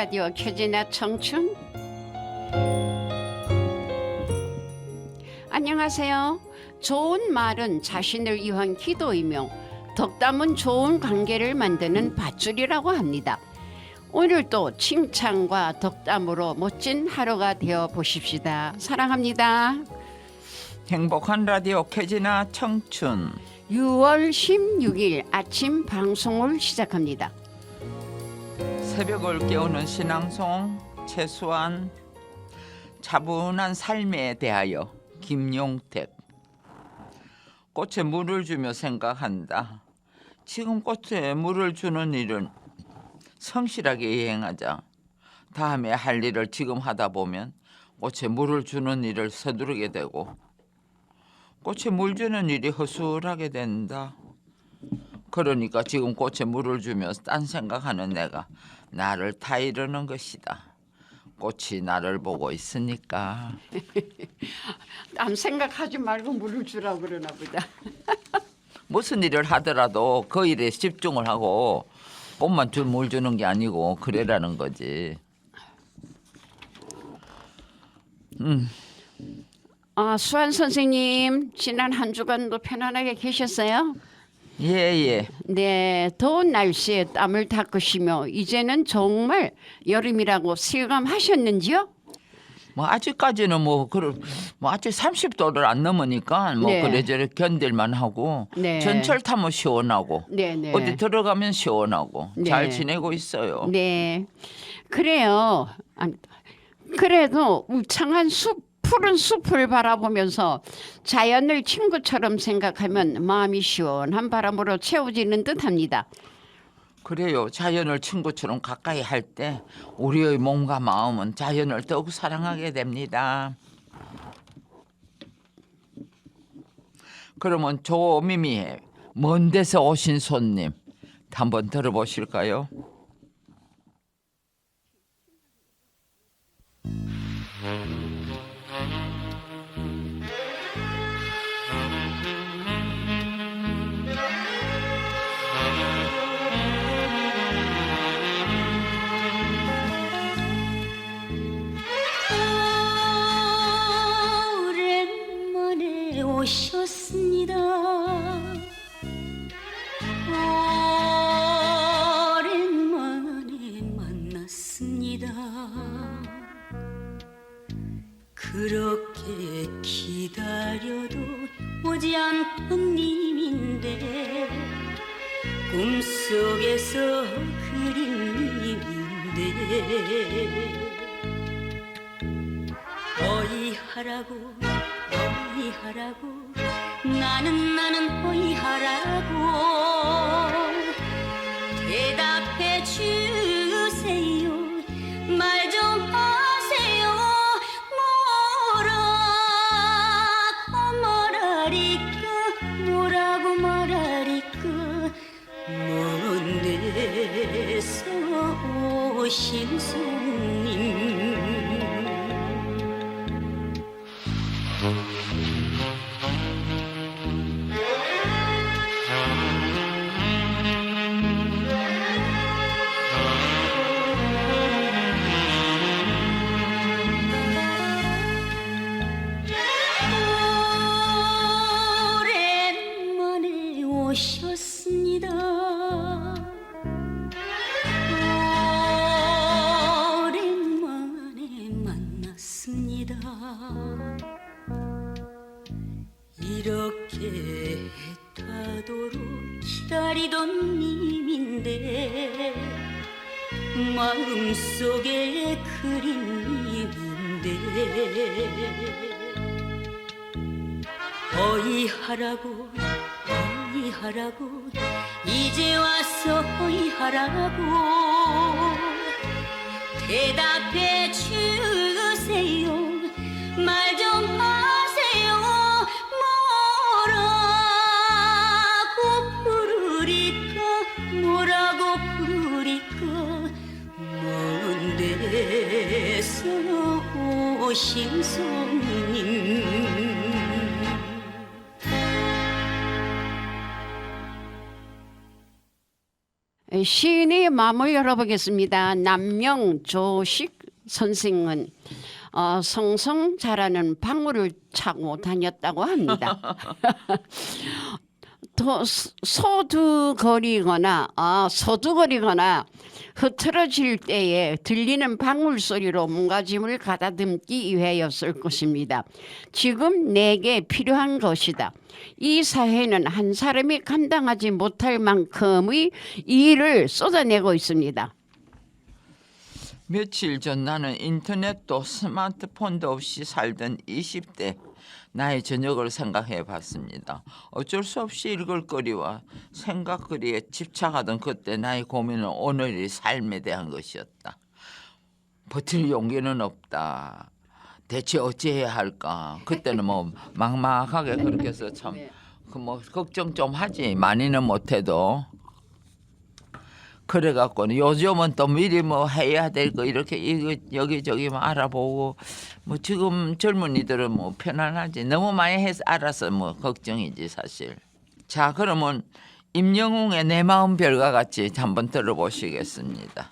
라디오 켜지나 청춘. 안녕하세요. 좋은 말은 자신을 위한 기도이며 덕담은 좋은 관계를 만드는 밧줄이라고 합니다. 오늘도 칭찬과 덕담으로 멋진 하루가 되어 보십시다. 사랑합니다. 행복한 라디오 켜지나 청춘 6월 16일 아침 방송을 시작합니다. 새벽을 깨우는 신앙송 최수환 차분한 삶에 대하여 김용택 꽃에 물을 주며 생각한다. 지금 꽃에 물을 주는 일은 성실하게 이행하자. 다음에 할 일을 지금 하다 보면 꽃에 물을 주는 일을 서두르게 되고 꽃에 물 주는 일이 허술하게 된다. 그러니까 지금 꽃에 물을 주며 딴 생각하는 내가 나를 타이르는 것이다. 꽃이 나를 보고 있으니까. 남 생각하지 말고 물을 주라고 그러나 보다. 무슨 일을 하더라도 그 일에 집중을 하고 꽃만 물 주는 게 아니고 그래라는 거지. 수환 선생님, 지난 한 주간도 편안하게 계셨어요? 예. 네, 더운 날씨에 땀을 닦으시며 이제는 정말 여름이라고 실감하셨는지요? 뭐 아직까지는 뭐 아직 30도를 안 넘으니까 뭐 네. 그래저래 견딜만 하고 네. 전철 타면 시원하고 네. 어디 들어가면 시원하고 네. 잘 지내고 있어요. 네, 그래요. 그래도 울창한 푸른 숲을 바라보면서 자연을 친구처럼 생각하면 마음이 시원한 바람으로 채워지는 듯합니다. 그래요. 자연을 친구처럼 가까이 할 때 우리의 몸과 마음은 자연을 더욱 사랑하게 됩니다. 그러면 조미미의 먼 데서 오신 손님 한번 들어보실까요? 오랜만에 오셨습니다. 오랜만에 만났습니다. 그렇게 기다려도 오지 않던 님인데 꿈속에서 그린 님인데 어이하라고 나는 어이하라고 대답해 주세요. 말 좀 하세요. 뭐라고 말하리까 먼 데서 오신 손님 오랜만에 오셨습니다. 오랜만에 만났습니다. 이렇게 해타도록 기다리던 님인데 마음속에 그린 님인데 어이하라고 이제 와서 어이하라고 대답해 주세요. 말 좀 하세요. 뭐라고 부르리까 먼 데서 오신 손님 시인의 마음을 열어보겠습니다. 남명조식 선생은 성성 자라는 방울을 차고 다녔다고 합니다. 서두거리거나 흐트러질 때에 들리는 방울 소리로 몸가짐을 가다듬기 위하였을 것입니다. 지금 내게 필요한 것이다. 이 사회는 한 사람이 감당하지 못할 만큼의 일을 쏟아내고 있습니다. 며칠 전 나는 인터넷도 스마트폰도 없이 살던 20대 나의 저녁을 생각해 봤습니다. 어쩔 수 없이 읽을 거리와 생각거리에 집착하던 그때 나의 고민은 오늘의 삶에 대한 것이었다. 버틸 용기는 없다. 대체 어찌해야 할까? 그때는 뭐 막막하게 그렇게 해서 참 그 뭐 걱정 좀 하지. 많이는 못해도. 그래갖고 요즘은 또 미리 뭐 해야 될 거 이렇게 이거 여기저기 뭐 알아보고 뭐 지금 젊은이들은 뭐 편안하지. 너무 많이 해서 알아서 뭐 걱정이지 사실. 자, 그러면 임영웅의 내 마음 별과 같이 한번 들어보시겠습니다.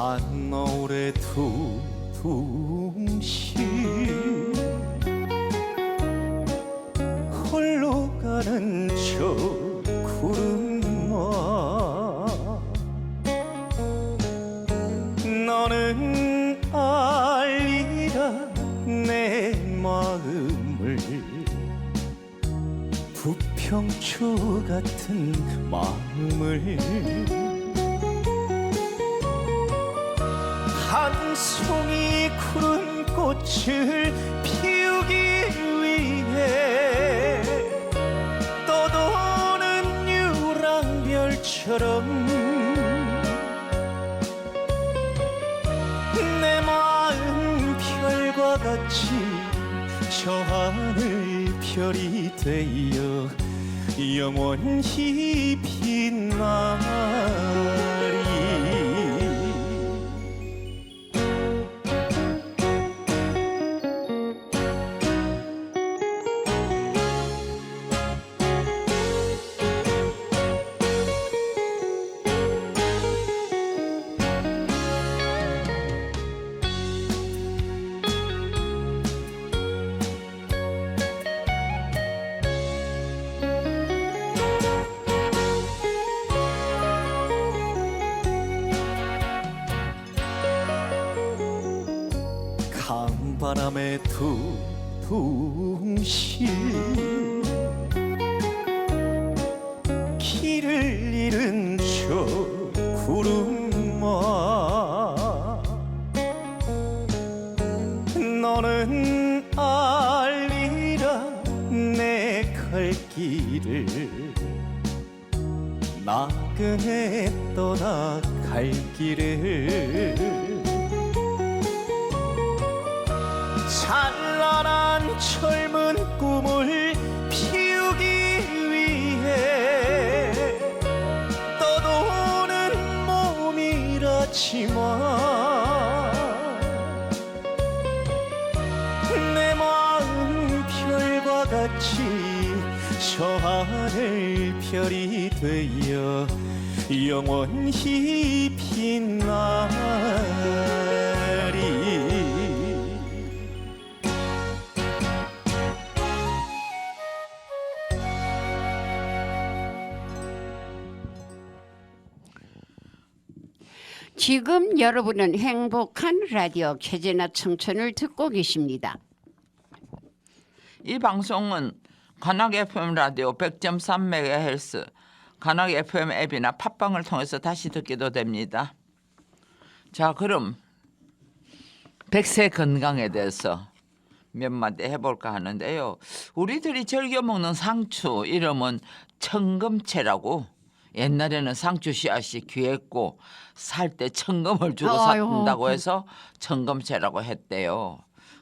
산노을의 두둥실 홀로 가는 저 구름아 너는 알리라 내 마음을 부평초 같은 마음을 한 송이 푸른 꽃을 피우기 위해 떠도는 유랑별처럼 내 마음 별과 같이 저 하늘 별이 되어 영원히 빛나리. 강바람에 두둥실 길을 잃은 저 구름아 너는 알리라 내 갈 길을 나그네 떠나갈 길을 찬란한 젊은 꿈을 피우기 위해 떠도는 몸이라지만 내 마음 별과 같이 저 하늘 별이 되어 영원히 빛나리. 지금 여러분은 행복한 라디오 최재나 청춘을 듣고 계십니다. 이 방송은 관악 FM 라디오 100.3MHz 관악 FM 앱이나 팟빵을 통해서 다시 듣기도 됩니다. 자, 그럼 100세 건강에 대해서 몇 마디 해볼까 하는데요. 우리들이 즐겨 먹는 상추 이름은 청금채라고. 옛날에는 상추 씨앗이 귀했고 살 때 청금을 주고 아유, 산다고 그- 해서 청금채라고 했대요.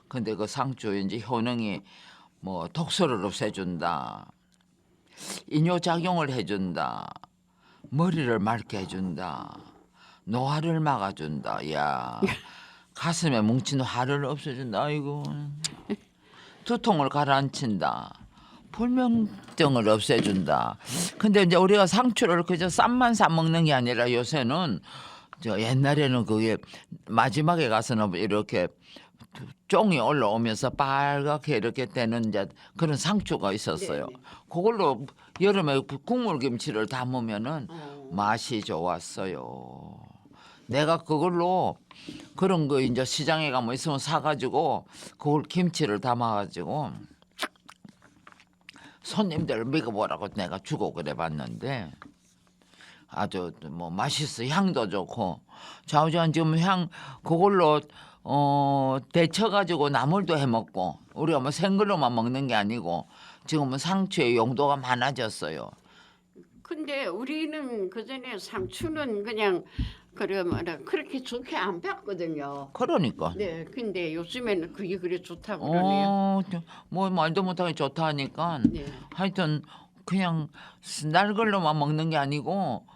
근데 그 상추 이제 효능이 뭐 독소를 없애준다, 이뇨작용을 해준다, 머리를 맑게 해준다, 노화를 막아준다. 야, 가슴에 뭉친 화를 없애준다. 아이고, 두통을 가라앉힌다. 불면증을 없애준다. 근데 이제 우리가 상추를 그저 쌈만 싸 먹는 게 아니라 요새는 저 옛날에는 그게 마지막에 가서는 이렇게 종이 올라오면서 빨갛게 이렇게 되는 이제 그런 상추가 있었어요. 네네. 그걸로 여름에 국물김치를 담으면은 어. 맛이 좋았어요. 내가 그걸로 그런 거 이제 시장에 가면 있으면 사가지고 그걸 김치를 담아가지고 손님들 먹어보라고 내가 주고 그래봤는데 아주 뭐 맛있어. 향도 좋고 좌우지간 지금 향 그걸로 데쳐가지고 나물도 해먹고 우리가 뭐 생걸로만 먹는 게 아니고 지금은 상추의 용도가 많아졌어요. 근데 우리는 그전에 상추는 그냥 그렇게 좋게 안 봤거든요. 그러니까. 네, 근데 요즘에는 그게 그래 좋다고 그러네요. 뭐 말도 못하게 좋다 하니까 네. 하여튼 그냥 날 걸로만 먹는 게 아니고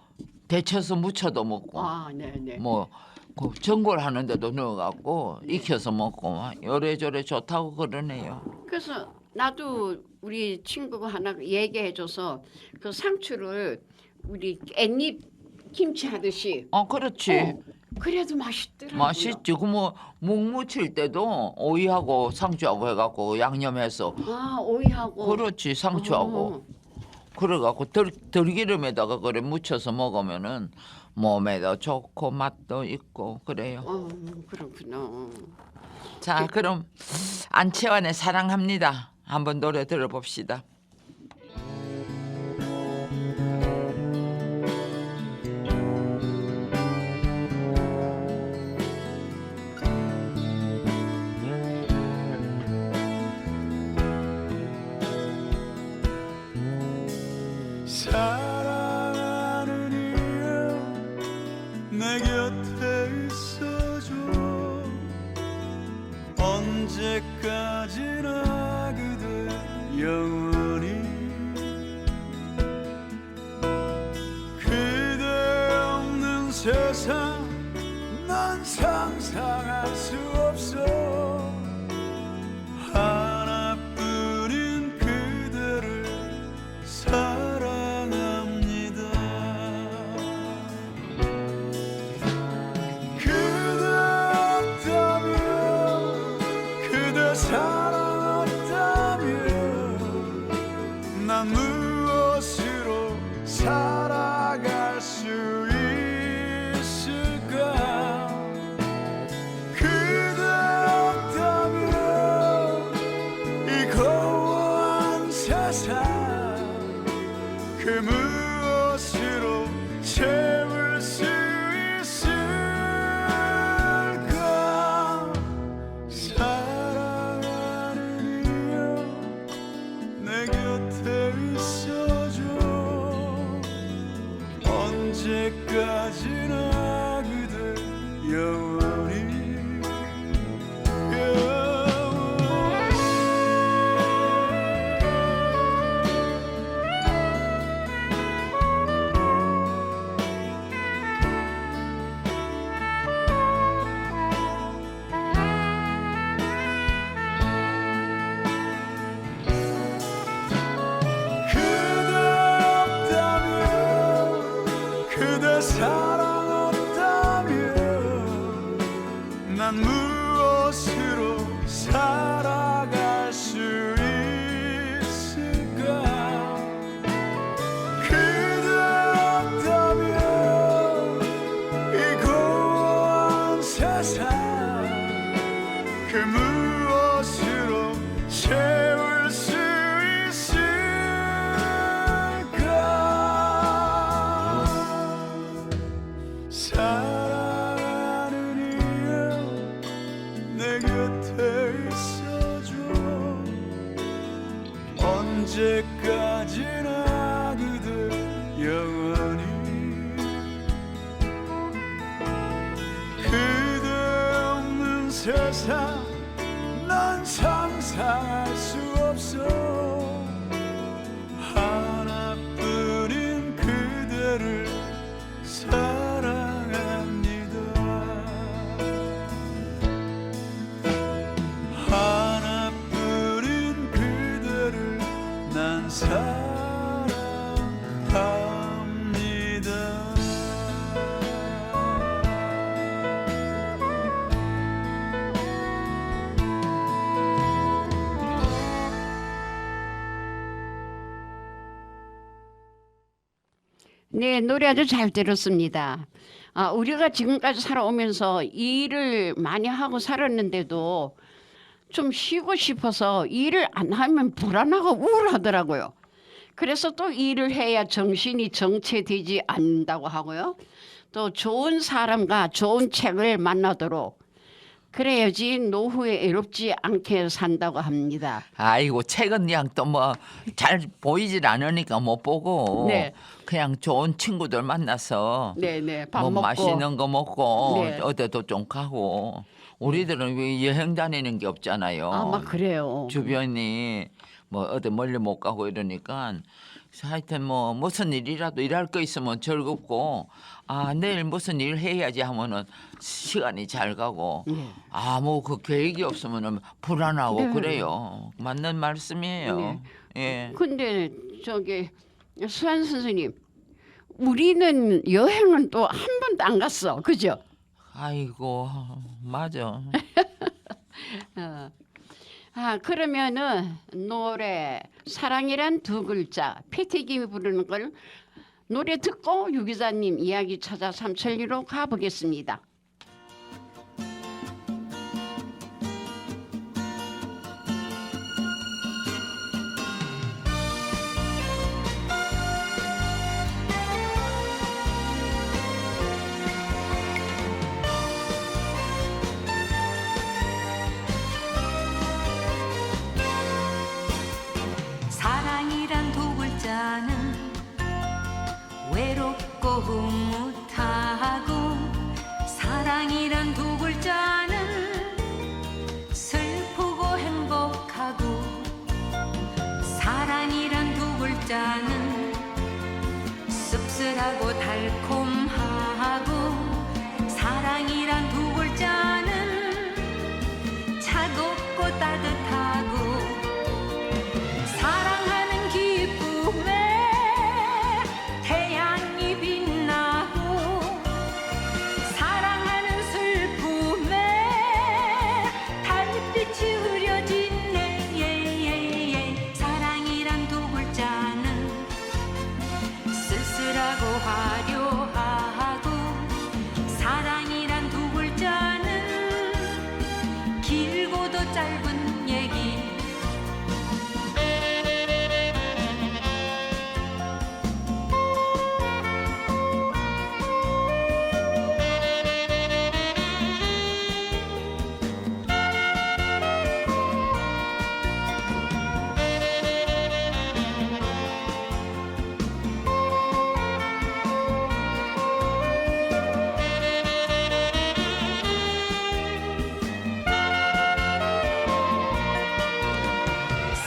데쳐서 무쳐도 먹고 아, 네, 네. 뭐 그 전골 하는데도 넣어갖고 익혀서 먹고 요래저래 좋다고 그러네요. 그래서 나도 우리 친구가 하나 얘기해줘서 그 상추를 우리 깻잎 김치 하듯이 그렇지. 그래도 맛있더라고요. 맛있지. 그뭐 묵 무칠 때도 오이하고 상추하고 해갖고 양념해서 아, 오이하고. 그렇지 상추하고 그래갖고 들기름에다가 그래 무쳐서 먹으면은 몸에도 좋고 맛도 있고 그래요. 그렇구나. 자 그럼 안채환의 사랑합니다. 한번 노래 들어봅시다. 사랑하는 이여 내 곁에 있어줘 언제까지나 그대 영원히 그대 없는 세상 난 상상할 수 없어 하나뿐인 그대를 사랑합니다 그대 없다면 그대 사랑 없다면 난 무엇으로 살아갈 수 있을까 그대 없다면 이 고요한 세상 그 무엇으로 채울 수 있을까 사랑하는 이여 내 곁에 있어줘 언제까지나 그대 영원히 그대 없다면 그대 사랑 없다면 난 무엇으로 살아갈 수 있을까 그대 없다면 이 고요한 세상 그 무엇으로 채울 수 있을까 사랑하는 이여 내 곁에 있어줘 때까지나 그대 영원히 그대 없는 세상 난 상상할 수 없어 하나뿐인 그대를 사랑합니다 하나뿐인 그대를 난 사랑합니다 네, 노래 아주 잘 들었습니다. 우리가 지금까지 살아오면서 일을 많이 하고 살았는데도 좀 쉬고 싶어서 일을 안 하면 불안하고 우울하더라고요. 그래서 또 일을 해야 정신이 정체되지 않는다고 하고요. 또 좋은 사람과 좋은 책을 만나도록 그래야지 노후에 외롭지 않게 산다고 합니다. 아이고 책은 그냥 또 뭐 잘 보이질 않으니까 못 보고 네. 그냥 좋은 친구들 만나서 네네, 밥 뭐 먹고. 맛있는 거 먹고 네. 어디도 좀 가고 우리들은 왜 여행 다니는 게 없잖아요. 아마 그래요. 주변이 뭐 어디 멀리 못 가고 이러니까 하여튼 뭐 무슨 일이라도 일할 거 있으면 즐겁고 내일 무슨 일 해야지 하면은 시간이 잘 가고 네. 아무 그 계획이 없으면은 불안하고 네. 그래요. 맞는 말씀이에요. 네. 예. 근데 저기 수한 선생님, 우리는 여행은 또 한 번도 안 갔어, 그죠? 아이고 맞아. 그러면은 노래 사랑이란 두 글자 패티김이 부르는 걸 노래 듣고 유 기자님 이야기 찾아 삼천리로 가보겠습니다. 사랑이란 두 글자는 외롭고 흐뭇하고 사랑이란 두 글자는 슬프고 행복하고 사랑이란 두 글자는 씁쓸하고 달콤하고 사랑이란 두 글자는 차갑고 따뜻하고 사랑하는 기쁨에 태양이 빛나고 사랑하는 슬픔에 달빛이 흐려지네 사랑이란 두 글자는 쓸쓸하고 화려하고 사랑이란 두 글자는 길고도 짧은 얘기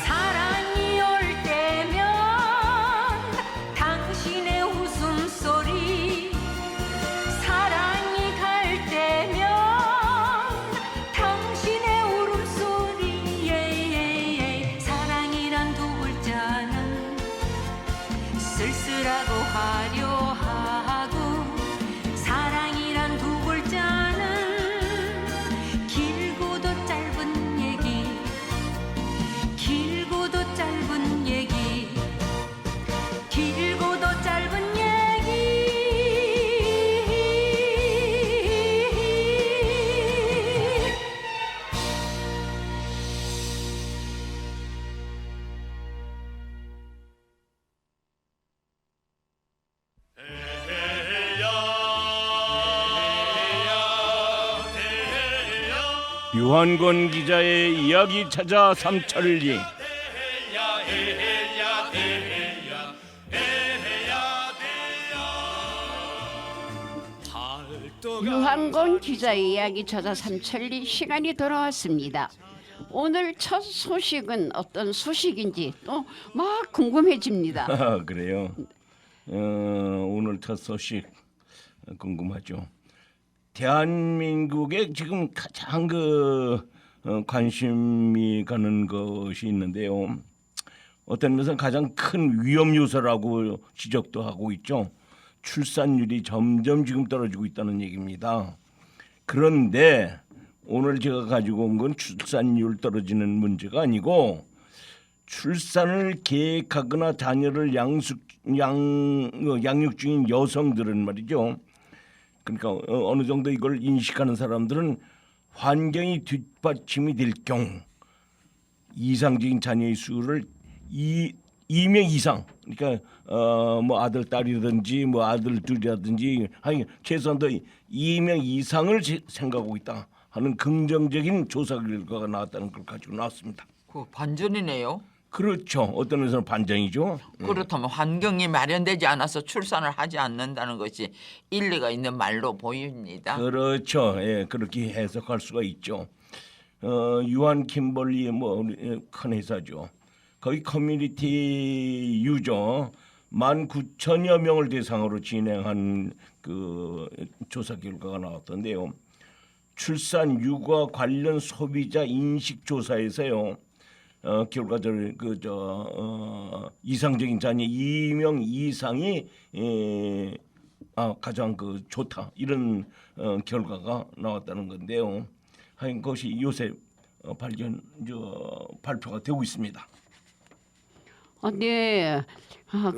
사랑이 올 때면 당신의 웃음소리 사랑이 갈 때면 당신의 울음소리 사랑이란 두 글자는 쓸쓸하고 화려하고 사랑이란 두 글자는 길고도 짧은 얘기 길고도 짧은 얘기 길고도 짧은 얘기 유한권 기자의 이야기 찾아 삼천리. 유한곤 기자의 이야기 저자 삼천리 시간이 돌아왔습니다. 오늘 첫 소식은 어떤 소식인지 또 막 궁금해집니다. 아, 그래요. 오늘 첫 소식 궁금하죠. 대한민국에 지금 가장 관심이 가는 것이 있는데요. 어떤 면에서 가장 큰 위험 요소라고 지적도 하고 있죠. 출산율이 점점 지금 떨어지고 있다는 얘기입니다. 그런데 오늘 제가 가지고 온 건 출산율 떨어지는 문제가 아니고 출산을 계획하거나 자녀를 양육 중인 여성들은 말이죠. 그러니까 어느 정도 이걸 인식하는 사람들은 환경이 뒷받침이 될 경우 이상적인 자녀의 수를 2명 이상, 그러니까 뭐 아들 딸이든지 뭐 아들 둘이라든지 아니 최소한 2명 이상을 생각하고 있다 하는 긍정적인 조사 결과가 나왔다는 걸 가지고 나왔습니다. 그 반전이네요. 그렇죠. 어떤 면에서는 반전이죠. 그렇다면 환경이 마련되지 않아서 출산을 하지 않는다는 것이 일리가 있는 말로 보입니다. 그렇죠. 예, 그렇게 해석할 수가 있죠. 유한 킴벌리의 큰 회사죠. 거기 커뮤니티 유저 19,000여 명을 대상으로 진행한 그 조사 결과가 나왔던데요. 출산 육아 관련 소비자 인식 조사에서요. 결과적으로 이상적인 자녀 2명 이상이 가장 좋다 이런 결과가 나왔다는 건데요. 하여간 그것이 요새 발표가 되고 있습니다. 네.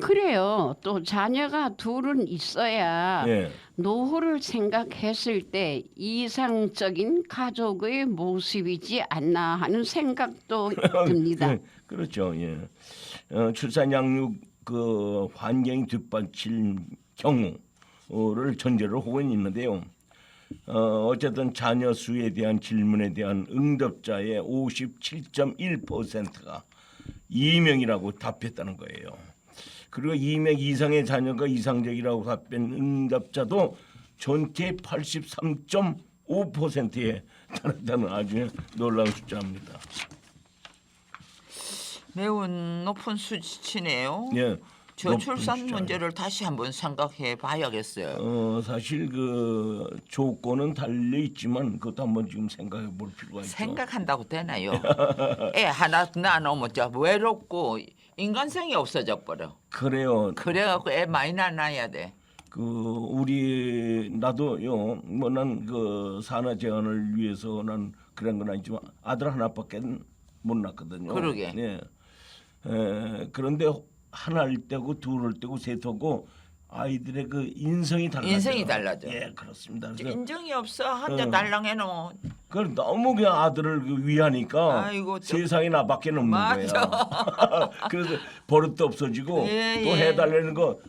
그래요. 또 자녀가 둘은 있어야 예. 노후를 생각했을 때 이상적인 가족의 모습이지 않나 하는 생각도 듭니다. 그렇죠. 예. 출산 양육 환경이 뒷받칠 경우를 전제로 하고 있는데요. 어쨌든 자녀 수에 대한 질문에 대한 응답자의 57.1%가 2명이라고 답했다는 거예요. 그리고 2명 이상의 자녀가 이상적이라고 답한 응답자도 전체 83.5%에 달했다는 아주 놀라운 숫자입니다. 매우 높은 수치네요. 예. 저출산 문제를 다시 한번 생각해 봐야겠어요. 사실 조건은 달려 있지만 그것도 한번 지금 생각해 볼 필요가 있죠. 생각한다고 되나요? 애 하나 낳아놓으면 외롭고 인간성이 없어져 버려. 그래요. 그래갖고 애 많이 낳아야 돼. 나도요. 난 산하 제한을 위해서 난 그런 건 아니지만 아들 하나밖에 못 낳거든요. 그러게. 네. 그런데 하나를 떼고 둘을 떼고 셋하고 아이들의 인성이 달라져. 인성이 달라져. 예, 그렇습니다. 그래서 인정이 없어. 한자 달랑해놓으면 그걸 너무 그냥 아들을 위하니까 아이고, 세상에 나밖에 없는 맞아. 거야. 그래서 버릇도 없어지고 예, 또 예. 해달라는 거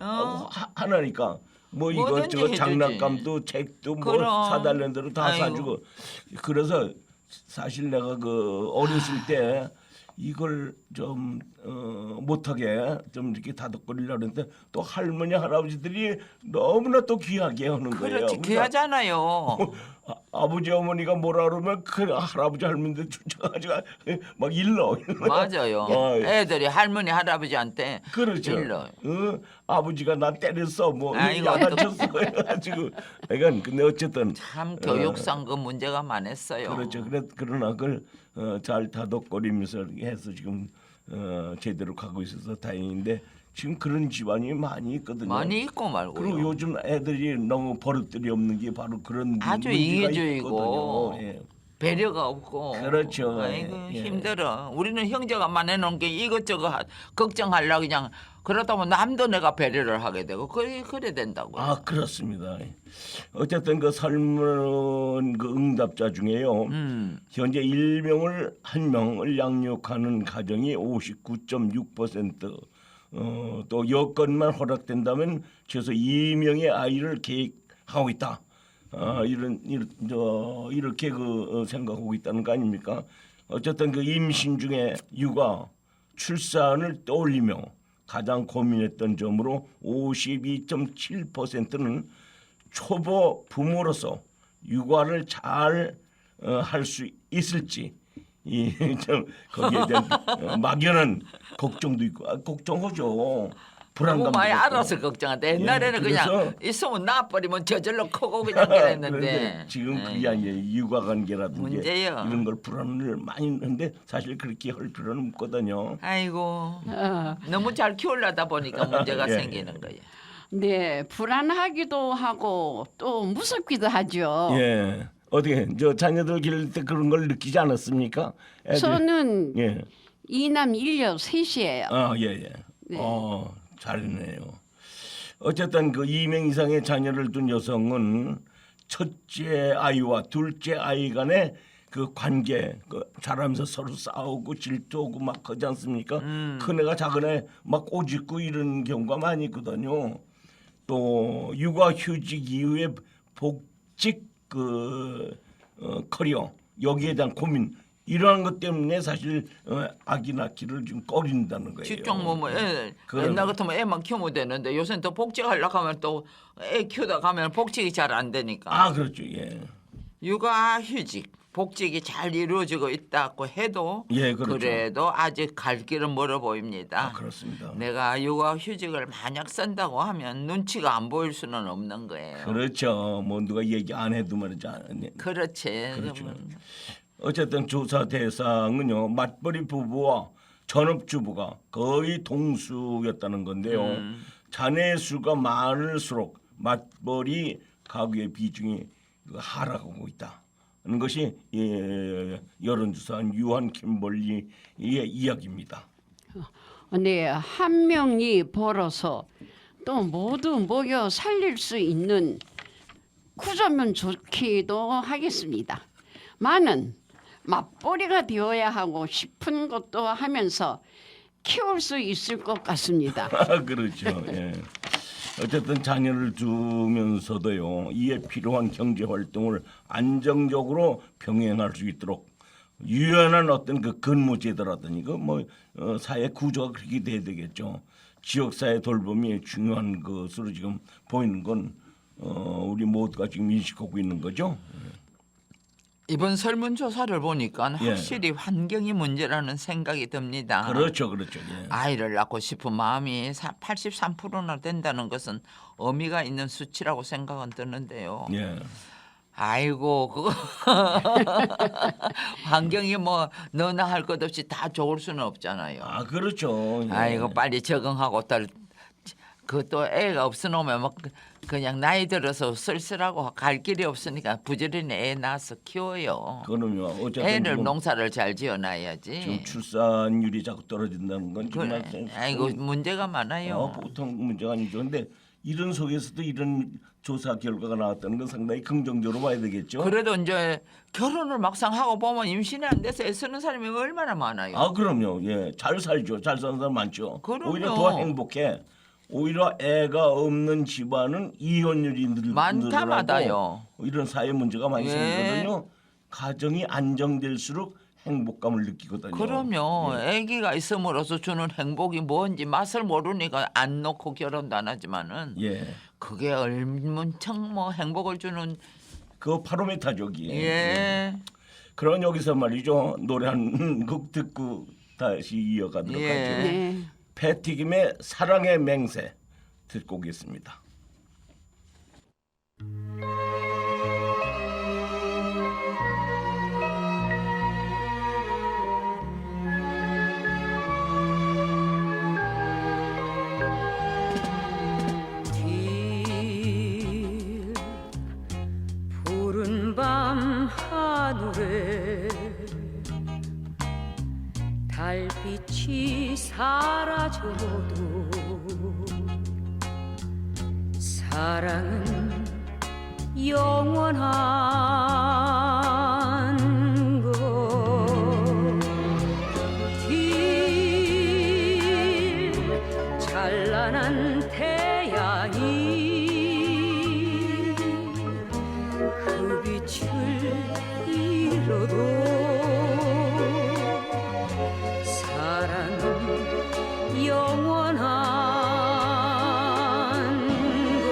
하나니까 뭐 뭐든지 이것저것 해주지. 장난감도 책도 뭐 그럼. 사달라는 대로 다 아이고. 사주고 그래서 사실 내가 어렸을 때 이걸 좀 못하게 좀 이렇게 다독거리려고 했는데 또 할머니 할아버지들이 너무나 또 귀하게 하는 거예요. 그렇지. 귀하잖아요. 아버지 어머니가 뭐라 그러면 그 할아버지 할머니들 쫓아가지고 막 일러. 맞아요. 애들이 할머니 할아버지한테 그렇죠. 일러. 아버지가 나 때렸어 뭐 아이고, 야단쳤어 해가지고 그러니까 근데 어쨌든 참 교육상 그 문제가 많았어요. 그렇죠. 그러나 그걸 잘 다독거리면서 해서 지금 제대로 가고 있어서 다행인데 지금 그런 집안이 많이 있거든요. 많이 있고 말고요. 그리고 요즘 애들이 너무 버릇들이 없는 게 바로 그런 아주 문제가 이기주의고 있거든요. 예. 배려가 없고. 그렇죠. 아이고 예. 힘들어. 우리는 형제가 많아놓은 게 이것저것 걱정하려고 그냥 그러다 보면 남도 내가 배려를 하게 되고 그래 된다고. 그렇습니다. 어쨌든 설문 응답자 중에요. 현재 한 명을 양육하는 가정이 59.6%, 또 여건만 허락된다면 최소 2명의 아이를 계획하고 있다. 이렇게 생각하고 있다는 거 아닙니까? 어쨌든 임신 중에 육아, 출산을 떠올리며 가장 고민했던 점으로 52.7%는 초보 부모로서 육아를 잘 할 수 있을지 좀 거기에 대한 막연한 걱정도 있고 걱정하죠. 불안감도 너무 많이 있고. 알아서 걱정한다. 옛날에는 그래서- 그냥 있으면 나버리면 저절로 크고 그냥 그랬는데 그런데 지금 그게 아니에요. 육아 관계라든지 문제요. 이런 걸 불안을 많이 했는데 사실 그렇게 할 필요는 없거든요. 아이고 어, 너무 잘 키우려다 보니까 문제가 예, 생기는 거예요. 네, 불안하기도 하고 또 무섭기도 하죠. 예. 어떻게 저 자녀들 기를 때 그런 걸 느끼지 않았습니까? 애들. 저는 예. 이남 일녀 셋이에요. 아, 예, 예. 네. 잘했네요. 어쨌든 그 2명 이상의 자녀를 둔 여성은 첫째 아이와 둘째 아이 간의 그 관계 그 자라면서 서로 싸우고 질투하고 막 하지 않습니까? 큰애가 작은애 막 꼬집고 이런 경우가 많이 있거든요. 또 육아휴직 이후에 복직 커리어 여기에 대한 고민 이러한 것 때문에 사실 아기 낳기를 좀 꺼린다는 거예요. 직종 애 그러네. 옛날 같으면 애만 키우면 되는데 요새는 또 복직하려고 하면 또 애 키우다 가면 복직이 잘 안 되니까. 아 그렇죠. 예. 육아휴직 복직이 잘 이루어지고 있다고 해도 예, 그렇죠. 그래도 아직 갈 길은 멀어 보입니다. 아, 그렇습니다. 내가 육아휴직을 만약 쓴다고 하면 눈치가 안 보일 수는 없는 거예요. 그렇죠. 뭐 누가 얘기 안 해도 말이죠. 그렇지. 그렇죠. 그러면 어쨌든 조사 대상은요 맞벌이 부부와 전업주부가 거의 동수였다는 건데요. 자녀 수가 많을수록 맞벌이 가구의 비중이 하락하고 있다는 것이 여론조사한 유한 킴벌리의 이야기입니다. 네, 한 명이 벌어서 또 모두 먹여 살릴 수 있는 구조면 좋기도 하겠습니다. 많은 맞벌이가 되어야 하고 싶은 것도 하면서 키울 수 있을 것 같습니다. 그렇죠. 예. 어쨌든 자녀를 두면서도요 이에 필요한 경제 활동을 안정적으로 병행할 수 있도록 유연한 어떤 그 근무 제도라든지 그뭐 사회 구조가 그렇게 돼야 되겠죠. 지역 사회 돌봄이 중요한 것으로 지금 보이는 건 우리 모두가 지금 인식하고 있는 거죠. 이번 설문조사를 보니까 예. 확실히 환경이 문제라는 생각이 듭니다. 그렇죠, 그렇죠. 예. 아이를 낳고 싶은 마음이 83%나 된다는 것은 의미가 있는 수치라고 생각은 드는데요. 예. 아이고 그거 환경이 뭐 너나 할 것 없이 다 좋을 수는 없잖아요. 아 그렇죠. 예. 아이고 빨리 적응하고 그또 애가 없어놓으면 막 그냥 나이 들어서 쓸쓸하고 갈 길이 없으니까 부지런히 애 낳아서 키워요. 그럼요. 어쨌든 애를 지금 농사를 잘 지어놔야지. 지금 출산율이 자꾸 떨어진다는 건 정말 아이고 문제가 많아요. 보통 문제가 아니죠. 근데 이런 속에서도 이런 조사 결과가 나왔다는 건 상당히 긍정적으로 봐야 되겠죠. 그래도 이제 결혼을 막상 하고 보면 임신이 안 돼서 애쓰는 사람이 얼마나 많아요. 아 그럼요. 예, 잘 살죠. 잘 사는 사람 많죠. 그럼요. 오히려 더 행복해. 오히려 애가 없는 집안은 이혼율이 많다마다요. 이런 사회 문제가 많이 예. 생기거든요. 가정이 안정될수록 행복감을 느끼거든요. 그럼요. 예. 아기가 있음으로써 주는 행복이 뭔지 맛을 모르니까 안 놓고 결혼도 안 하지만은 예. 그게 얼문청 뭐 행복을 주는 그 파로메타족이에요. 예. 그런 여기서 말이죠. 노래 한 곡 듣고 다시 이어가도록 예. 하죠. 네. 패티김의 사랑의 맹세 듣고 오겠습니다. 길 푸른 밤 하늘에 달빛이 사라져도 사랑은 영원한 것 길 찬란한 태양이 그 빛을 잃어도 사랑은 영원한 것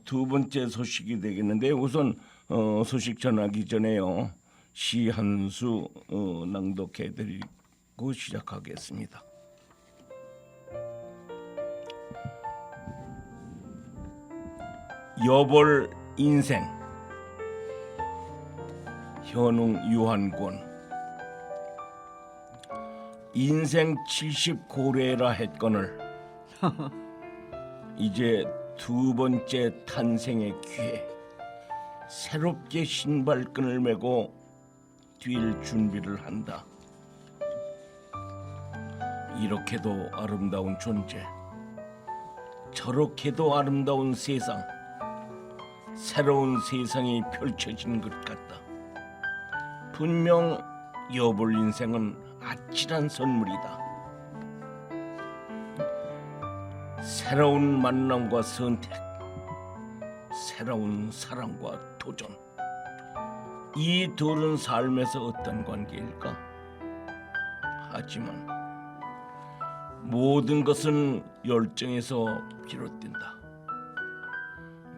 두 번째 소식이 되겠는데 우선 소식 전하기 전에요. 시 한 수 낭독해드리고 시작하겠습니다. 여벌 인생 현웅 유한권. 인생 70고래라 했거늘 이제 두 번째 탄생의 기회, 새롭게 신발끈을 메고 뛸 준비를 한다. 이렇게도 아름다운 존재, 저렇게도 아름다운 세상, 새로운 세상이 펼쳐진 것 같다. 분명 여볼 인생은 아찔한 선물이다. 새로운 만남과 선택, 새로운 사랑과 도전. 이 둘은 삶에서 어떤 관계일까? 하지만 모든 것은 열정에서 비롯된다.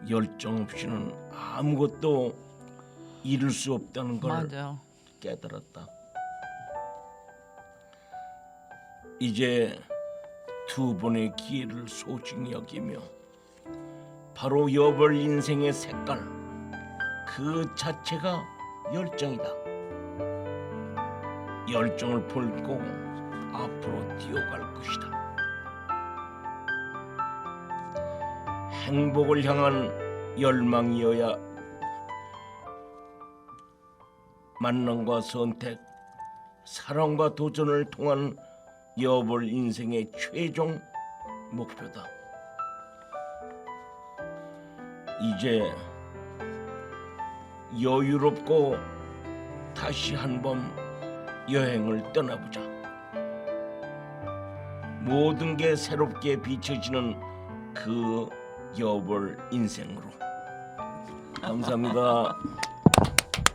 열정 없이는 아무것도 이룰 수 없다는 걸 맞아. 깨달았다. 이제 두 번의 기회를 소중히 여기며 바로 여벌 인생의 색깔 그 자체가 열정이다. 열정을 품고 앞으로 뛰어갈 것이다. 행복을 향한 열망이어야 만남과 선택, 사랑과 도전을 통한 여벌 인생의 최종 목표다. 이제 여유롭고 다시 한번 여행을 떠나보자. 모든 게 새롭게 비춰지는 그 여벌 인생으로. 감사합니다.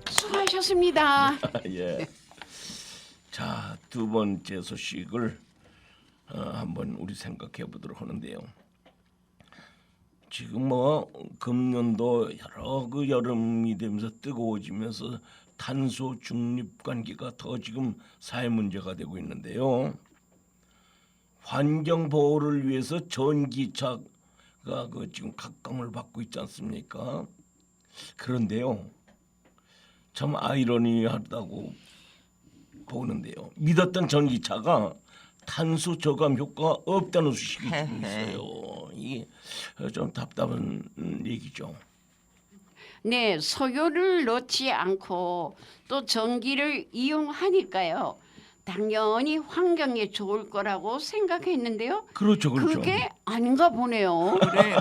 수고하셨습니다. 예. 자, 두 번째 소식을 한번 우리 생각해 보도록 하는데요. 지금 금년도 여러 그 여름이 되면서 뜨거워지면서 탄소 중립 관계가 더 지금 사회 문제가 되고 있는데요. 환경 보호를 위해서 전기차가 지금 각광을 받고 있지 않습니까? 그런데요, 참 아이러니하다고 보는데요. 믿었던 전기차가 탄소 저감 효과가 없다는 소식이 지금 있어요. 이게 좀 답답한 얘기죠. 네, 석유를 넣지 않고 또 전기를 이용하니까요. 당연히 환경에 좋을 거라고 생각했는데요. 그렇죠. 그게 아닌가 보네요. 그래요.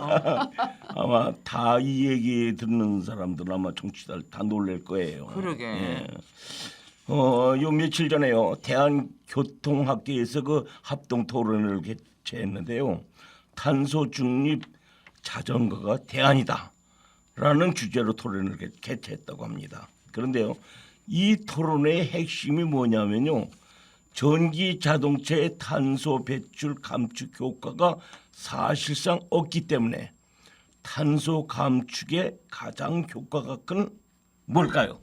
아마 다 이 얘기 듣는 사람들은 아마 정치자들 다 놀랄 거예요. 그러게. 예. 요 며칠 전에요. 대한교통학계에서 그 합동 토론을 개최했는데요. 탄소 중립 자전거가 대안이다라는 주제로 토론을 개최했다고 합니다. 그런데요, 이 토론의 핵심이 뭐냐면요. 전기 자동차의 탄소 배출 감축 효과가 사실상 없기 때문에 탄소 감축에 가장 효과가 큰 뭘까요?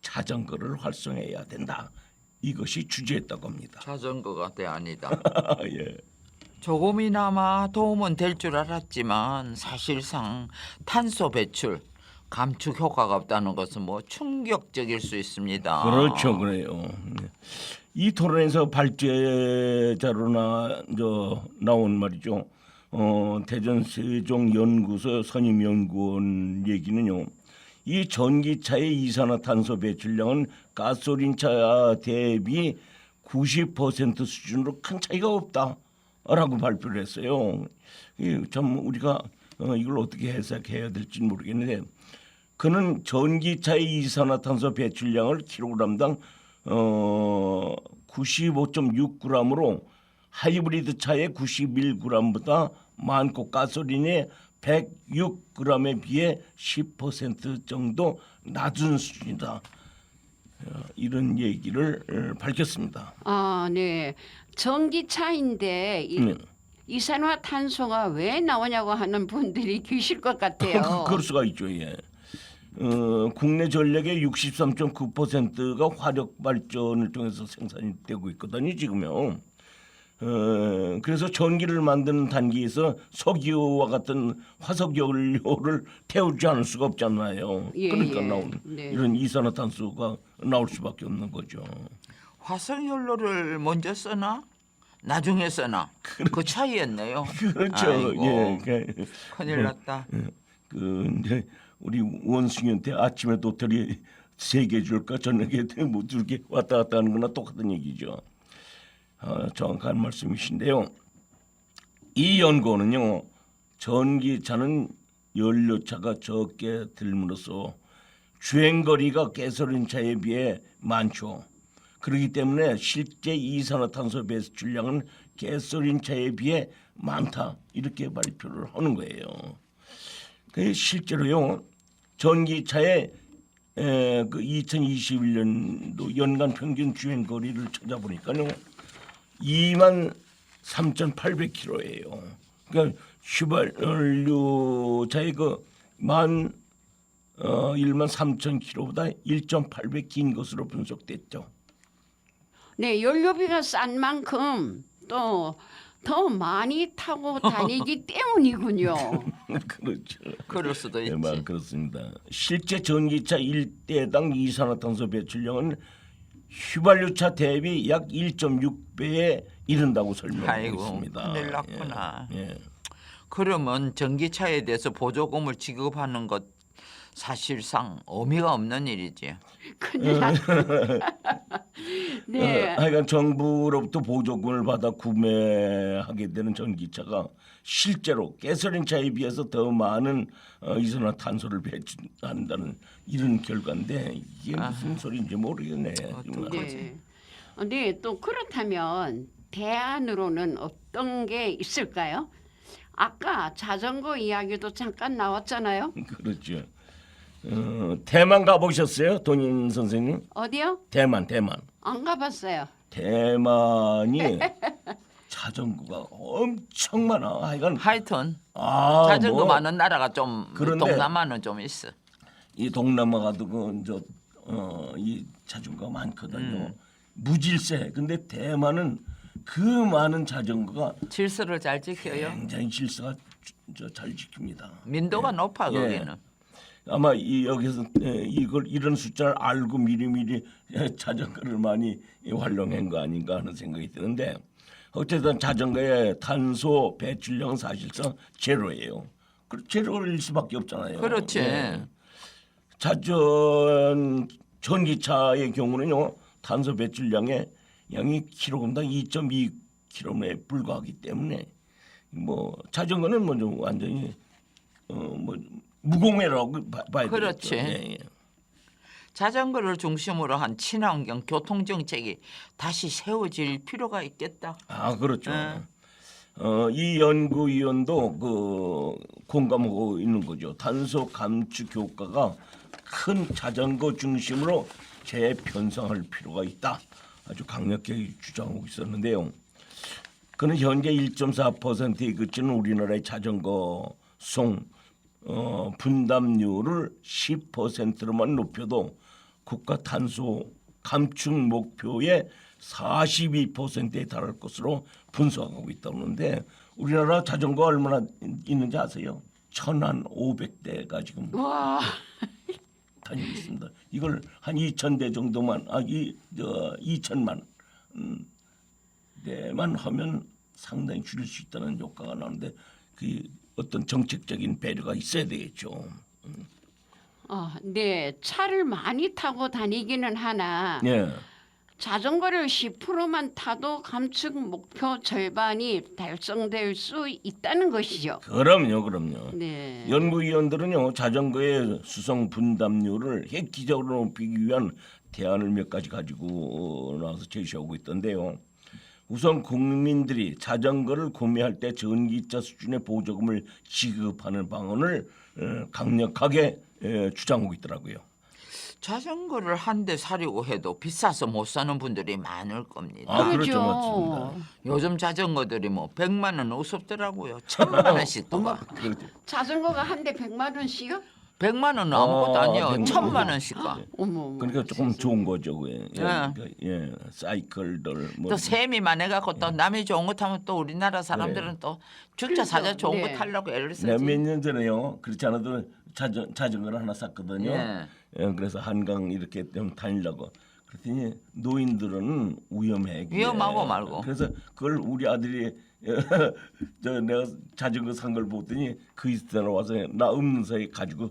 자전거를 활성화해야 된다. 이것이 주제였다고 합니다. 자전거가 대안이다. 예. 조금이나마 도움은 될 줄 알았지만 사실상 탄소 배출 감축 효과가 없다는 것은 충격적일 수 있습니다. 그렇죠, 그래요. 이 토론에서 발제자로 나온 말이죠. 대전 세종연구소 선임연구원 얘기는요. 이 전기차의 이산화탄소 배출량은 가솔린차 대비 90% 수준으로 큰 차이가 없다라고 발표를 했어요. 참 우리가 이걸 어떻게 해석해야 될지 모르겠는데, 그는 전기차의 이산화탄소 배출량을 킬로그램당 95.6g으로 하이브리드 차의 91g보다 많고 가솔린의 106g에 비해 10% 정도 낮은 수준이다. 이런 얘기를 밝혔습니다. 아, 네. 전기차인데 이산화탄소가 왜 나오냐고 하는 분들이 계실 것 같아요. 그럴 수가 있죠. 예. 국내 전력의 63.9%가 화력 발전을 통해서 생산이 되고 있거든요. 지금요. 그래서 전기를 만드는 단기에서 석유와 같은 화석연료를 태우지 않을 수가 없잖아요. 예, 그러니까 예. 나오는 네. 이런 이산화탄소가 나올 수밖에 없는 거죠. 화석연료를 먼저 쓰나 나중에 쓰나 그 차이였네요. 그렇죠. 아이고, 예. 큰일 났다. 이제 우리 원숭이한테 아침에 도토리 3개 줄까 저녁에 뭐 2개 왔다 갔다 하는 거나 똑같은 얘기죠. 정확한 말씀이신데요. 이 연구는요. 전기차는 연료차가 적게 들므로써 주행거리가 가솔린차에 비해 많죠. 그렇기 때문에 실제 이산화탄소 배출량은 가솔린차에 비해 많다 이렇게 발표를 하는 거예요. 실제로요 전기차의 그 2021년도 연간 평균 주행 거리를 찾아보니까요 23,800km예요. 그러니까 휘발유차의 그 13,000km보다 1.8배 긴 것으로 분석됐죠. 네, 연료비가 싼 만큼 또 더 많이 타고 다니기 때문이군요. 그렇죠. 그럴 수도 있지. 네, 그렇습니다. 실제 전기차 1대당 이산화탄소 배출량은 휘발유차 대비 약 1.6배에 이른다고 설명하고 아이고, 있습니다. 큰일 났구나. 예. 그러면 전기차에 대해서 보조금을 지급하는 것 사실상 의미가 없는 일이지. 큰일 났다. 네. 하여간 정부로부터 보조금을 받아 구매하게 되는 전기차가 실제로 가솔린차에 비해서 더 많은 이산화탄소를 배출한다는 이런 결과인데 이게 무슨 소리인지 모르겠네. 정말. 네. 네, 또 그렇다면 대안으로는 어떤 게 있을까요? 아까 자전거 이야기도 잠깐 나왔잖아요. 그렇죠. 대만 가보셨어요, 돈인 선생님? 어디요? 대만. 안 가봤어요. 대만이 자전거가 엄청 많아. 하여튼 뭐, 자전거 많은 나라가 좀 그런데 동남아는 좀 있어. 이 동남아가도 이 자전거가 많거든요. 무질서해. 근데 대만은 그 많은 자전거가 질서를 잘 지켜요. 굉장히 질서가 잘 지킵니다. 민도가 높아 예. 거기는. 아마 여기서 이런 숫자를 알고 미리미리 자전거를 많이 활용한 거 아닌가 하는 생각이 드는데 어쨌든 자전거의 탄소 배출량은 사실상 제로예요. 제로일 수밖에 없잖아요. 그렇지. 전기차의 경우는요 탄소 배출량의 양이 킬로그램당 2.2kg에 불과하기 때문에 뭐 자전거는 뭐 좀 완전히 뭐 무공해라고 봐야 그렇지. 되겠죠. 예. 자전거를 중심으로 한 친환경 교통 정책이 다시 세워질 필요가 있겠다. 그렇죠. 네. 이 연구위원도 공감하고 있는 거죠. 탄소 감축 효과가 큰 자전거 중심으로 재편성할 필요가 있다. 아주 강력하게 주장하고 있었는데요. 그는 현재 1.4%에 그치는 우리나라의 자전거 송 분담률을 10%로만 높여도 국가 탄소 감축 목표의 42%에 달할 것으로 분석하고 있다는데 우리나라 자전거 얼마나 있는지 아세요? 1,500대가 지금 와, 다니고 있습니다. 이걸 한 2,000대 정도만 2천만 대만 하면 상당히 줄일 수 있다는 효과가 나오는데 그 어떤 정책적인 배려가 있어야 되겠죠. 네, 차를 많이 타고 다니기는 하나 예. 자전거를 10%만 타도 감축 목표 절반이 달성될 수 있다는 것이죠. 그럼요. 네. 연구위원들은요 자전거의 수송 분담률을 획기적으로 높이기 위한 대안을 몇 가지 가지고 나와서 제시하고 있던데요. 우선 국민들이 자전거를 구매할 때 전기차 수준의 보조금을 지급하는 방안을 강력하게 주장하고 있더라고요. 자전거를 한 대 사려고 해도 비싸서 못 사는 분들이 많을 겁니다. 아, 그렇죠, 맞습니다. 요즘 자전거들이 뭐 100만 원 없었더라고요. 1000만 원씩 가. 그렇죠. 자전거가 한 대 100만 원씩요? 100만 원은 아무것도 아니에요. 100만 1000만 원씩 가. 어머. 그러니까 조금 좋은 거죠. 예. 예. 네. 그러니까, 예. 사이클들 뭐 또 세미만 해갖고 또 남이 좋은 거 타면 또 우리나라 사람들은 또 진짜 사자 좋은 거 네. 타려고 애를 쓰지. 내가 몇 년 전에요. 그렇지 않아도 자전거를 하나 샀거든요. 예. 예, 그래서 한강 이렇게 좀 다니려고. 그랬더니 노인들은 위험해. 그게. 위험하고 말고. 그래서 그걸 우리 아들이 저 내가 자전거 산 걸 보더니 그 있을 와서 나 없는 사이에 가지고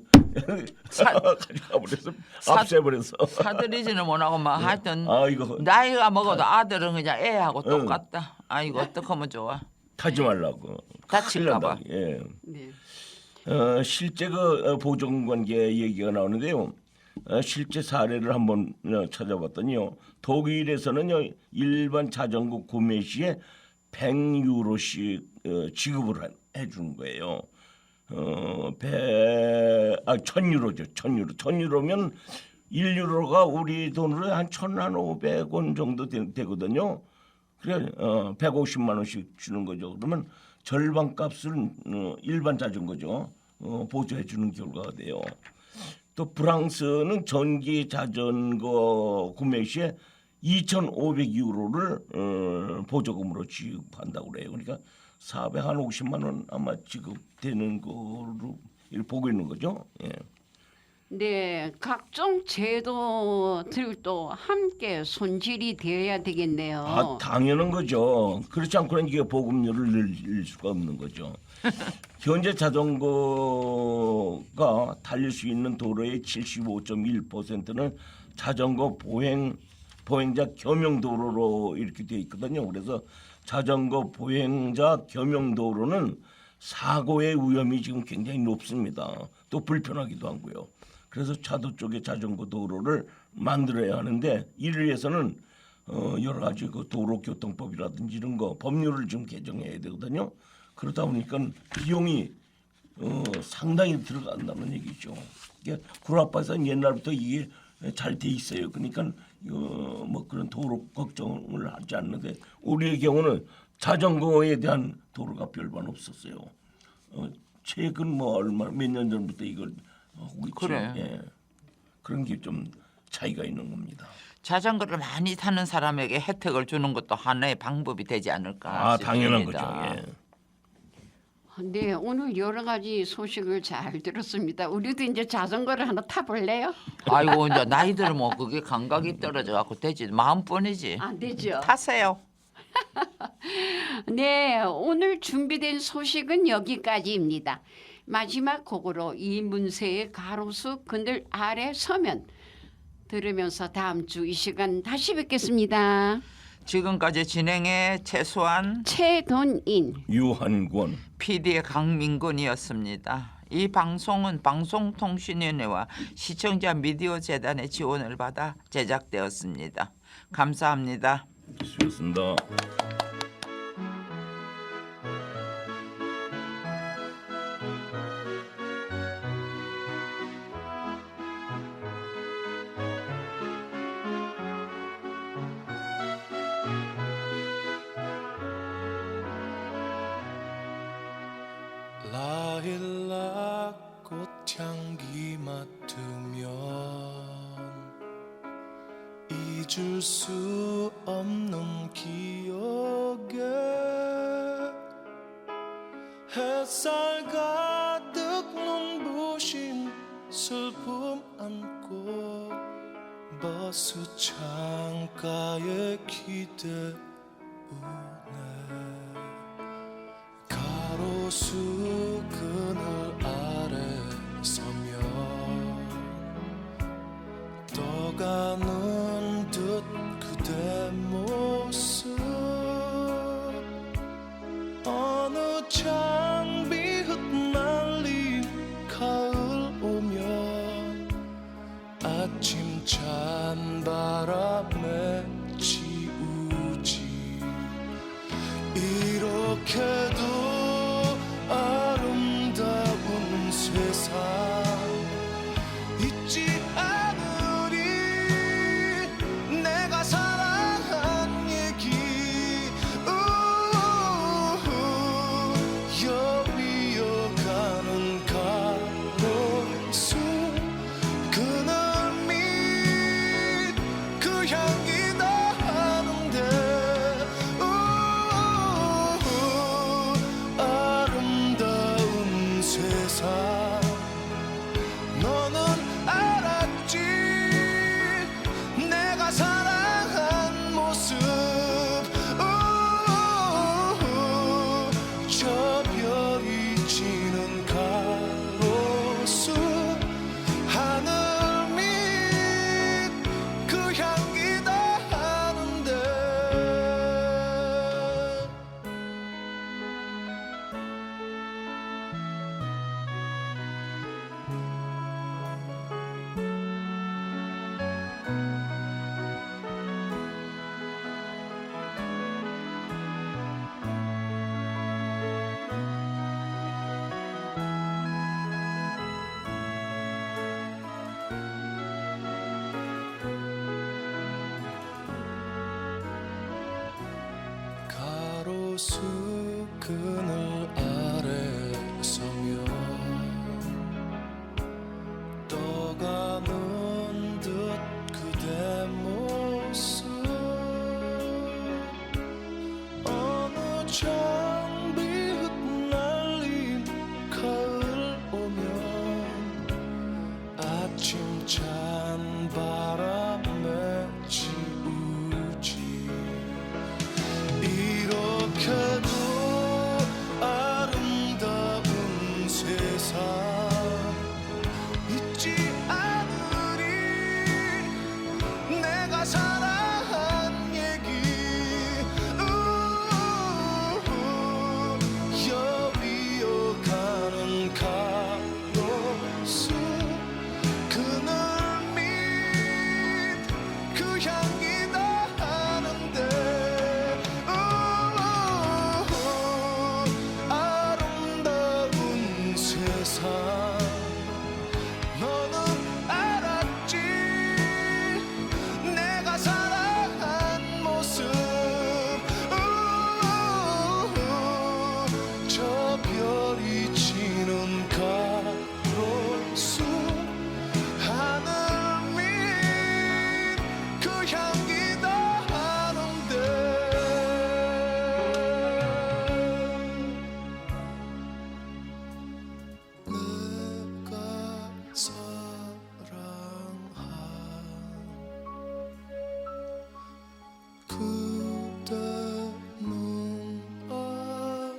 가져가 버려서 앞세 버려서. 사들이지는 못하고 막 하여튼 아 이거 나이가 먹어도 아들은 그냥 애하고 똑같다. 아이고 어떡하면 좋아. 타지 말라고. 다칠까 봐. 큰일 난다. 예. 네. 실제 그 보존관계 얘기가 나오는데요. 실제 사례를 한번 찾아봤더니요. 독일에서는요 일반 자전거 구매 시에 100유로씩 지급을 해주는 거예요. 1000유로죠. 1000유로면 1유로가 우리 돈으로 한 1,500원 정도 되거든요. 그래 150만 원씩 주는 거죠. 그러면 절반 값을 일반 자전거죠. 보조해 주는 결과가 돼요. 또 프랑스는 전기 자전거 구매 시에 2,500유로를 보조금으로 지급한다고 그래요. 그러니까 450만 원 아마 지급되는 거로 이렇게 보고 있는 거죠. 예. 네, 각종 제도들도 함께 손질이 되어야 되겠네요. 아, 당연한 거죠. 그렇지 않고는 이게 보급률을 늘릴 수가 없는 거죠. 현재 자전거가 달릴 수 있는 도로의 75.1%는 자전거 보행자 겸용 도로로 이렇게 되어 있거든요. 그래서 자전거 보행자 겸용 도로는 사고의 위험이 지금 굉장히 높습니다. 또 불편하기도 하고요. 그래서 차도 쪽에 자전거 도로를 만들어야 하는데 이를 위해서는 여러 가지 그 도로교통법이라든지 이런 거 법률을 좀 개정해야 되거든요. 그러다 보니까 비용이 상당히 들어간다는 얘기죠. 구라파에서는 옛날부터 이게 잘 돼 있어요. 그러니까 뭐 그런 도로 걱정을 하지 않는데 우리의 경우는 자전거에 대한 도로가 별반 없었어요. 최근 뭐 얼마 몇 년 전부터 이걸 하고 있죠. 그래. 예. 그런 게 좀 차이가 있는 겁니다. 자전거를 많이 타는 사람에게 혜택을 주는 것도 하나의 방법이 되지 않을까 아, 당연한 거죠. 싶습니다. 예. 네, 오늘 여러 가지 소식을 잘 들었습니다. 우리도 이제 자전거를 하나 타볼래요? 아이고 이제 나이들 뭐 그게 감각이 떨어져 갖고 되지 마음뿐이지. 안 되죠. 타세요. 네, 오늘 준비된 소식은 여기까지입니다. 마지막 곡으로 이문세의 가로수 그늘 아래 서면 들으면서 다음 주 이 시간 다시 뵙겠습니다. 지금까지 진행의 최소한 최돈인 유한권 PD의 강민근이었습니다. 이 방송은 방송통신위원회와 시청자 미디어 재단의 지원을 받아 제작되었습니다. 감사합니다. 수고했습니다. 라일락 꽃향기 맡으면 잊을 수 없는 기억에 햇살 가득 눈부신 슬픔 안고 버스 창가에 기대우네 가로수 그늘 아래 서면 떠가는 듯 그대 모습 어느 장비 흩날린 가을 오면 아침 찬바람에 지우지 이렇게도 아름다운 세상 잊지 않으려 향이다 하는데 아름다운 세상 너는 알았지 내가 사랑한 모습 저 별이 지는 가로수 하늘 밑 그 향기다 하는데 가로수 그늘 아래 서며 떠가는 듯 그대 모습 어느 장비 흩날린 가을 오면 아침 찬 바람에 지우지 이렇게도 아름다운 세상 잊지 않으리 내가 사랑한 얘기 여비어가는 가로수 그늘 밑 그 향기다 하는데 아름다운 세상 너는 알았지 내가 사랑한 모습 저 별이 지는 가로수 하늘 밑 그 향기다 하는데 내가 사랑한 그대는 알아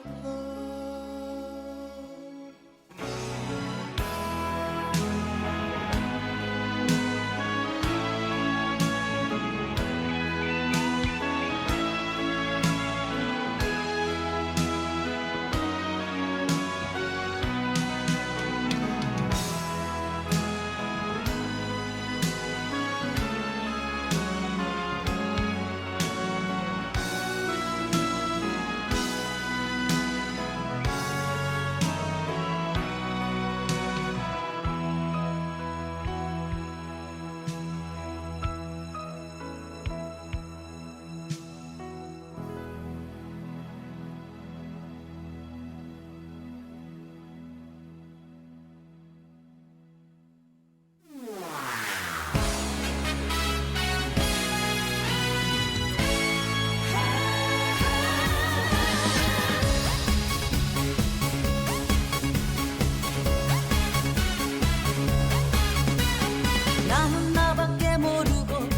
나는 나밖에 모르고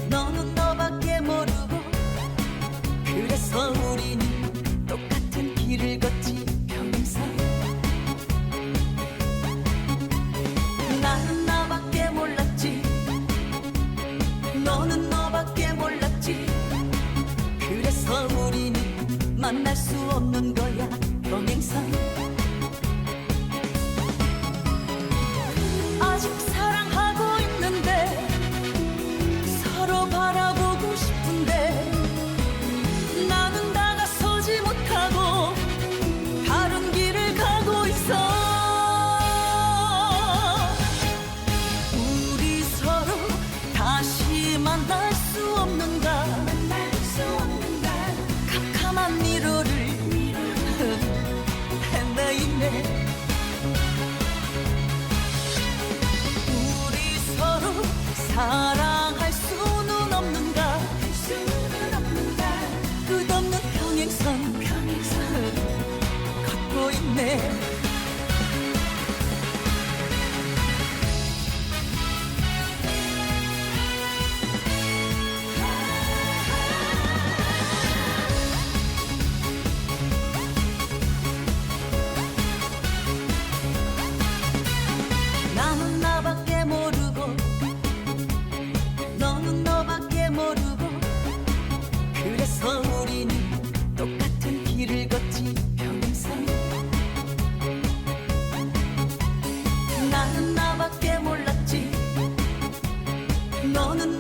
너는 너밖에 모르고 그래서 우리는 똑같은 길을 걷지 평생 나는 나밖에 몰랐지 너는 너밖에 몰랐지 그래서 우리는 만날 수 없는 거야 평생 아직 사랑하고 있는데 서로 바라보고 싶은데 나는 다가서지 못하고 다른 길을 가고 있어 우리 서로 다시 만날 수 없는가 캄캄한 미로를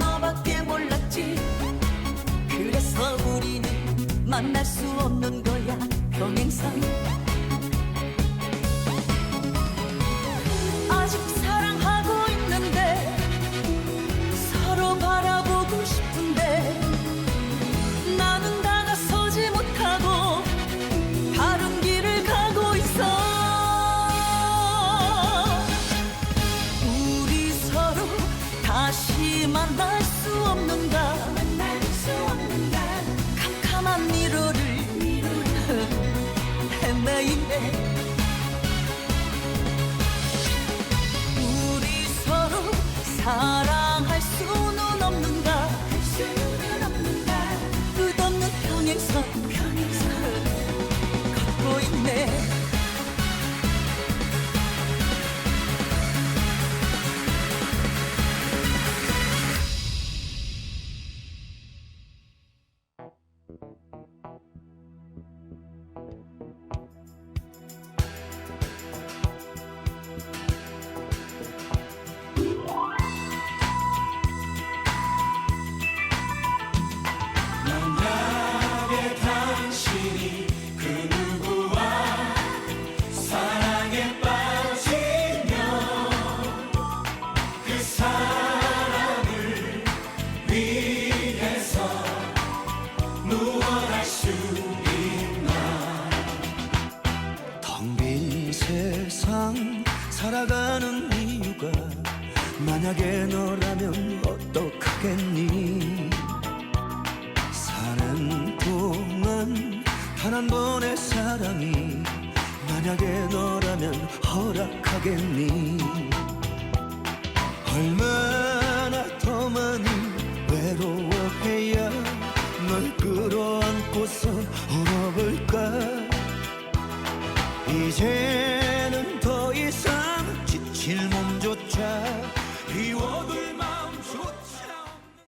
너밖에 몰랐지. 그래서 우리는 만날 수 없는 거야 평행선. 아직 사랑하고 있는데 서로 바라보고 싶은데 나는 다가서지 못하고 다른 길을 가고 있어. 우리 서로 다시 만날 수 없는가. 캄캄한 미로를 헤매이네. 우리 서로 사랑할 수는 없는가. 끝없는 평행선 걷고 있네. 텅 빈 세상 살아가는 이유가 만약에 너라면 어떡하겠니. 사는 동안 단 한 번의 사랑이 만약에 너라면 허락하겠니. 얼마나 더 많이 외로워해야 널 끌어안고서 울어볼까. 이제